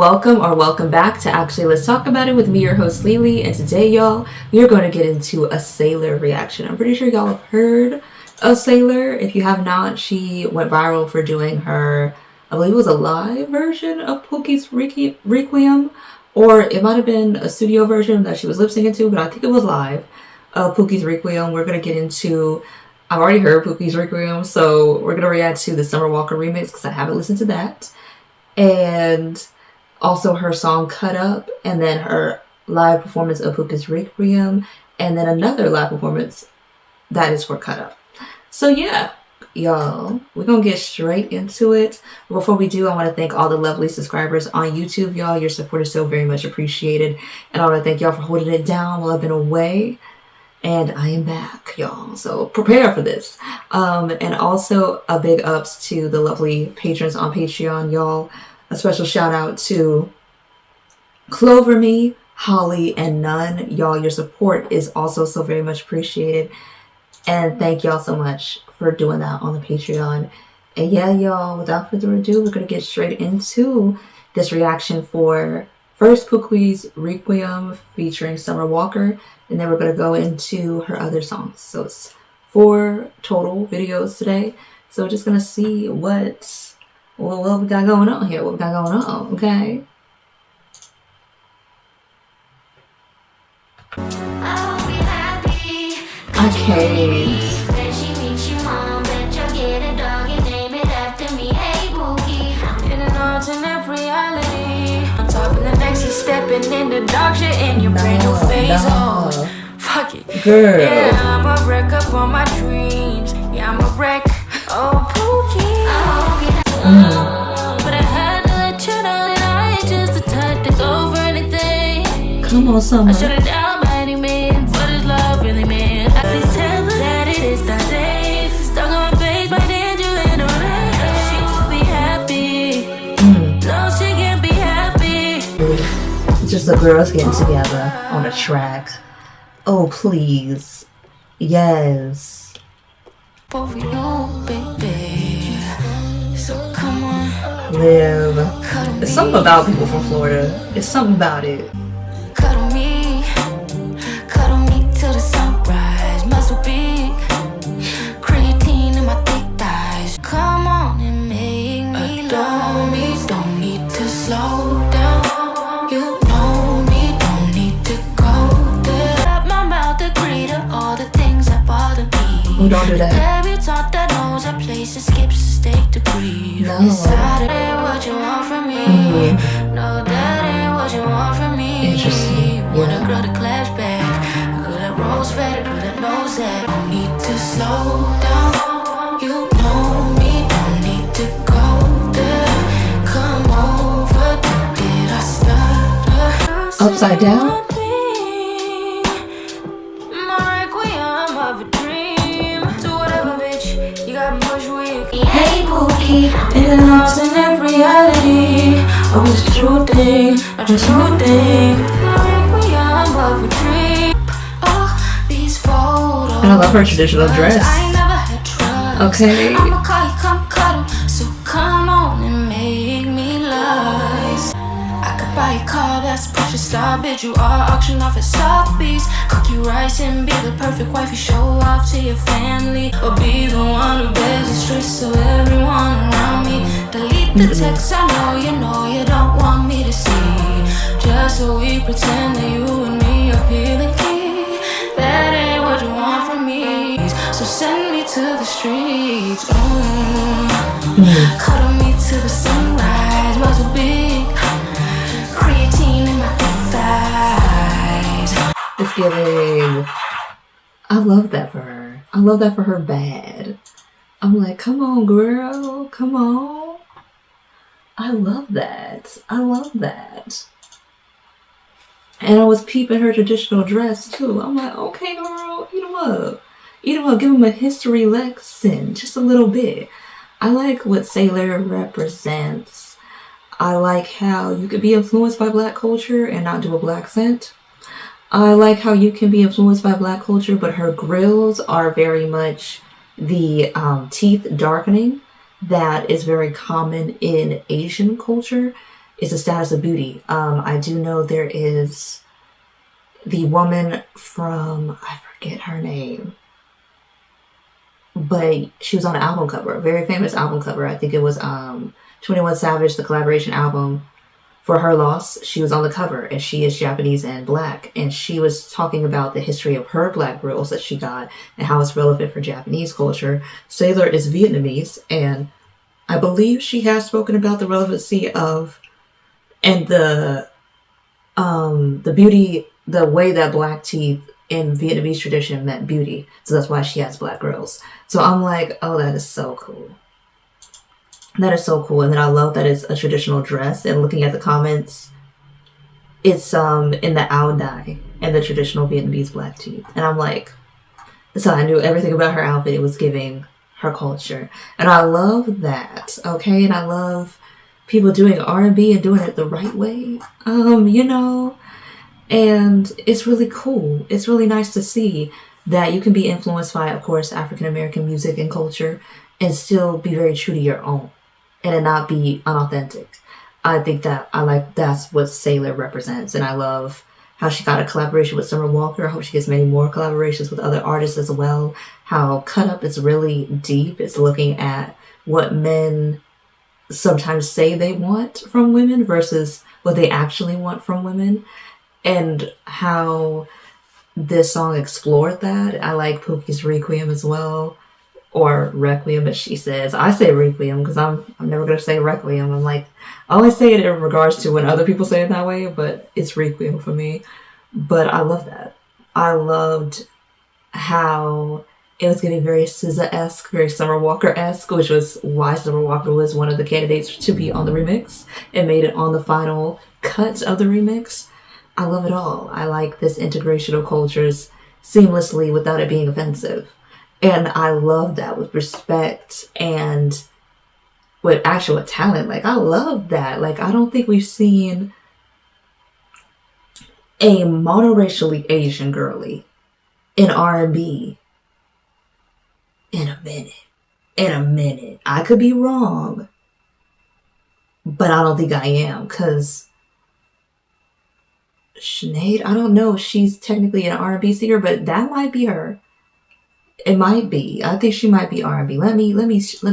welcome back to Actually Let's Talk About It with me, your host Lily, and today, y'all, we are going to get into a SAILOR reaction. I'm pretty sure y'all have heard of SAILOR. If you have not, she went viral for doing her, I believe it was a live version of Pookie's Requiem, or it might have been a studio version that she was lip syncing to, but I think it was live of Pookie's Requiem. We're going to get into, I've already heard Pookie's Requiem, so we're going to react to the Summer Walker remix because I haven't listened to that. And also her song Cut Up, and then her live performance of Pookie's Requiem, and then another live performance that is for Cut Up. So yeah, y'all, we're gonna get straight into it. Before we do, I want to thank all the lovely subscribers on YouTube, y'all. Your support is so very much appreciated, and I want to thank y'all for holding it down while I've been away. And I am back, y'all, so prepare for this. And also a big ups to the lovely patrons on Patreon, y'all. A special shout out to Clover Me, Holly, and None. Y'all, your support is also so very much appreciated. And thank y'all so much for doing that on the Patreon. And yeah, y'all, without further ado, we're going to get straight into this reaction for first Pookie's Requiem featuring Summer Walker. And then we're going to go into her other songs. So it's 4 total videos today. So we're just going to see what we got going on here. What we got going on, okay? Okay. Stepping in the dark shit in your brand new face. Oh, fuck it, girl. Yeah, I'm a wreck up on my dreams. Yeah, I'm a wreck. Oh, Pookie. But I had to let you know that I ain't just a type to go for anything. Come on, Summer. I should've doubted by any means what is love really mean. At least tell her that it is not safe. Stuck on my face, my danger in the rain. She will be happy. No, she can't be happy. Just the girls getting together on a track. Oh, please. Yes. For you, baby. So come on. Live. It's something about people from Florida. It's something about it. Cuddle me till the sunrise. Muscle big, creatine in my thick thighs. Come on and make me love me. Don't need to slow down. You know me, don't need to go there. Wrap my mouth, agree to all the things that bother me. Oh, don't do that. Every talk that knows a place, it skips a stake to breathe. No. That ain't what you want from me. No, that ain't what you want from me. Interesting. Want a girl to clash back, a girl that rolls fat, a girl that knows that. Don't need to slow down. You know me, don't need to go there. Come over, did I stutter? Upside down? My requiem of a dream. Do whatever, bitch. You got me push weak. Hey, Pookie, in an alternate reality. I was a true thing, not a true thing. My requiem of a dream. Oh, these photos. And I love her traditional dress. I never had trust. Okay. I'ma call you, come cuddle. So come on and make me lust. I could buy a car that's precious style, bitch. You are auction off at Sotheby's. Cook you rice and be the perfect wife. You show off to your family, or be the one who bears the stress so everyone around me. Delete the text, I know you don't want me to see. Just so we pretend that you and me are peeling key. That ain't what you want from me. So send me to the streets. Cuddle me to the sunrise. Muscle big, creatine in my thick thighs. It's giving. I love that for her. I love that for her bad. I'm like, come on, girl. Come on. I love that. I love that. And I was peeping her traditional dress too. I'm like, okay, girl, eat them up. Eat them up. Give them a history lesson. Just a little bit. I like what SAILOR represents. I like how you could be influenced by Black culture and not do a Black scent. I like how you can be influenced by Black culture, but her grills are very much the teeth darkening that is very common in Asian culture. is the status of beauty. I do know there is the woman from, I forget her name, but she was on an album cover, a very famous album cover. I think it was 21 Savage, the collaboration album for Her Loss. She was on the cover, and she is Japanese and black, and she was talking about the history of her black girls that she got and how it's relevant for Japanese culture. SAILORR is Vietnamese, and I believe she has spoken about the relevancy of and the beauty, the way that black teeth in Vietnamese tradition meant beauty. So that's why she has black girls. So I'm like, oh, that is so cool. That is so cool. And then I love that it's a traditional dress. And looking at the comments, it's in the ao dye and the traditional Vietnamese black teeth. And I'm like, so I knew everything about her outfit. It was giving her culture. And I love that. Okay. And I love people doing R&B and doing it the right way. And it's really cool. It's really nice to see that you can be influenced by, of course, African American music and culture and still be very true to your own and it not be unauthentic. I think that's what SAILORR represents. And I love how she got a collaboration with Summer Walker. I hope she gets many more collaborations with other artists as well. How Cut Up is really deep. It's looking at what men sometimes say they want from women versus what they actually want from women. And how this song explored that. I like Pookie's Requiem as well. Or Requiem, as she says. I say Requiem because I'm never going to say Requiem. I'm like, I always say it in regards to when other people say it that way, but it's Requiem for me. But I love that. I loved how it was getting very SZA-esque, very Summer Walker-esque, which was why Summer Walker was one of the candidates to be on the remix and made it on the final cut of the remix. I love it all. I like this integration of cultures seamlessly without it being offensive. And I love that with respect and with actual talent. Like, I love that. Like, I don't think we've seen a monoracially Asian girly in R&B in a minute. I could be wrong, but I don't think I am, because Sinead, I don't know if she's technically an R&B singer, but that might be her. It might be. I think she might be R&B. Let me check.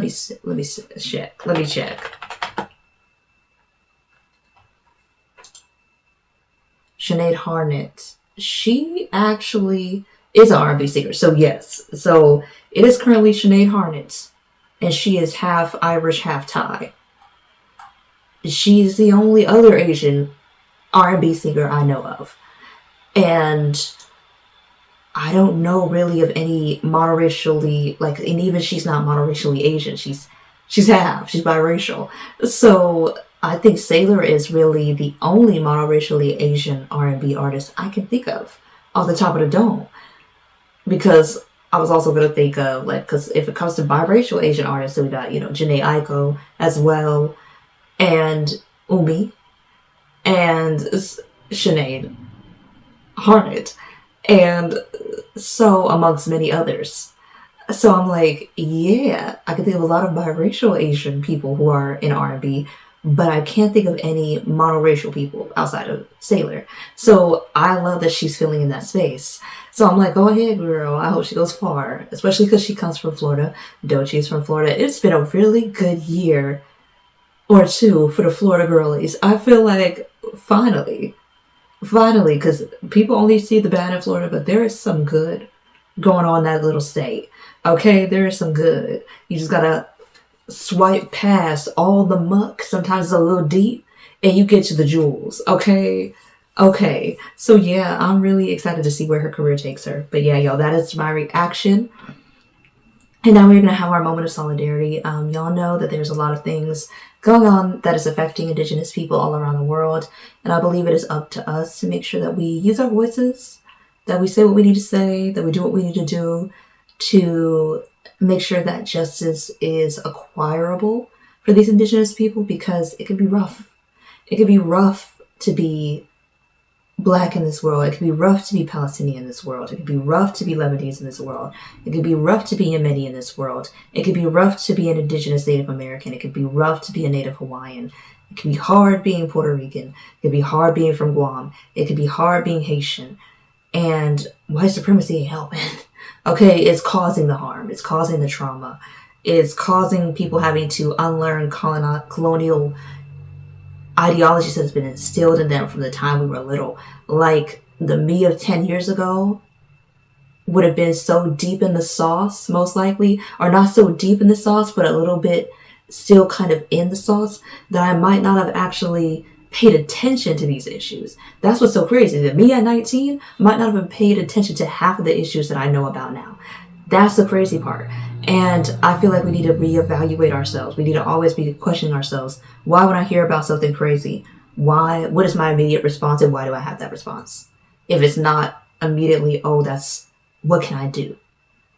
Sinead Harnett. She actually is an R&B singer. So yes. So it is currently Sinead Harnett, and she is half Irish, half Thai. She's the only other Asian R&B singer I know of. And I don't know really of any monoracially, like, and even she's not monoracially Asian. She's half. She's biracial. So I think SAILORR is really the only monoracially Asian R&B artist I can think of off the top of the dome. Because I was also going to think of, like, because if it comes to biracial Asian artists, so we got, Jhené Aiko as well, and Umi, and Sinead Harnett, and so amongst many others. So I'm like, yeah, I can think of a lot of biracial Asian people who are in R&B, but I can't think of any monoracial people outside of SAILORR. So I love that she's filling in that space. So I'm like, go ahead, girl. I hope she goes far, especially because she comes from Florida. Doechie's from Florida. It's been a really good year or two for the Florida girlies. I feel like finally, because people only see the bad in Florida, but there is some good going on in that little state. Okay, there is some good. You just gotta swipe past all the muck. Sometimes it's a little deep, and you get to the jewels. Okay. So yeah, I'm really excited to see where her career takes her. But yeah, y'all, that is my reaction. And now we're gonna have our moment of solidarity. Y'all know that there's a lot of things going on that is affecting Indigenous people all around the world. And I believe it is up to us to make sure that we use our voices, that we say what we need to say, that we do what we need to do to make sure that justice is acquirable for these Indigenous people, because it can be rough. It can be rough to be Black in this world. It can be rough to be Palestinian in this world. It can be rough to be Lebanese in this world. It can be rough to be Yemeni in this world. It can be rough to be an Indigenous Native American. It can be rough to be a Native Hawaiian. It can be hard being Puerto Rican. It can be hard being from Guam. It can be hard being Haitian. And white supremacy ain't helping. Okay, it's causing the harm. It's causing the trauma. It's causing people having to unlearn colonial ideologies that has been instilled in them from the time we were little. Like the me of 10 years ago would have been so deep in the sauce, most likely, or not so deep in the sauce, but a little bit still kind of in the sauce, that I might not have actually paid attention to these issues. That's what's so crazy. That me at 19 might not have paid attention to half of the issues that I know about now. That's the crazy part. And I feel like we need to reevaluate ourselves. We need to always be questioning ourselves. Why when I hear about something crazy, what is my immediate response, and why do I have that response? If it's not immediately, what can I do?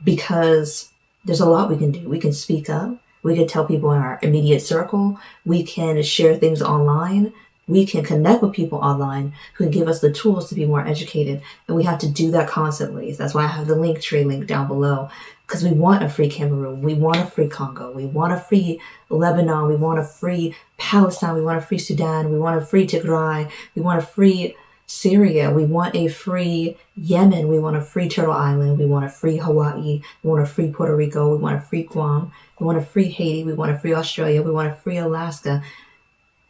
Because there's a lot we can do. We can speak up. We can tell people in our immediate circle. We can share things online. We can connect with people online who can give us the tools to be more educated. And we have to do that constantly. That's why I have the Linktree link down below. Because we want a free Cameroon. We want a free Congo. We want a free Lebanon. We want a free Palestine. We want a free Sudan. We want a free Tigray. We want a free Syria. We want a free Yemen. We want a free Turtle Island. We want a free Hawaii. We want a free Puerto Rico. We want a free Guam. We want a free Haiti. We want a free Australia. We want a free Alaska.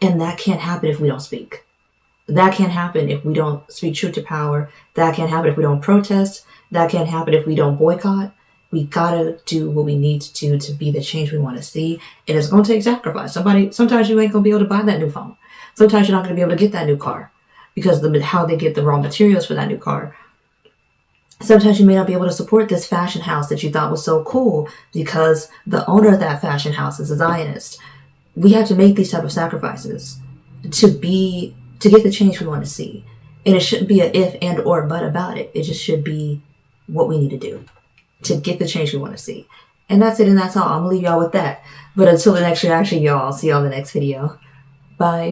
And that can't happen if we don't speak. That can't happen if we don't speak truth to power. That can't happen if we don't protest. That can't happen if we don't boycott. We gotta do what we need to do to be the change we want to see. And it's gonna take sacrifice. Sometimes you ain't gonna be able to buy that new phone. Sometimes you're not gonna be able to get that new car because of how they get the raw materials for that new car. Sometimes you may not be able to support this fashion house that you thought was so cool because the owner of that fashion house is a Zionist. We have to make these type of sacrifices to get the change we want to see. And it shouldn't be a if and or but about it. It just should be what we need to do to get the change we want to see. And that's it, and that's all. I'm gonna leave y'all with that. But until the next reaction, y'all, I'll see y'all in the next video. Bye.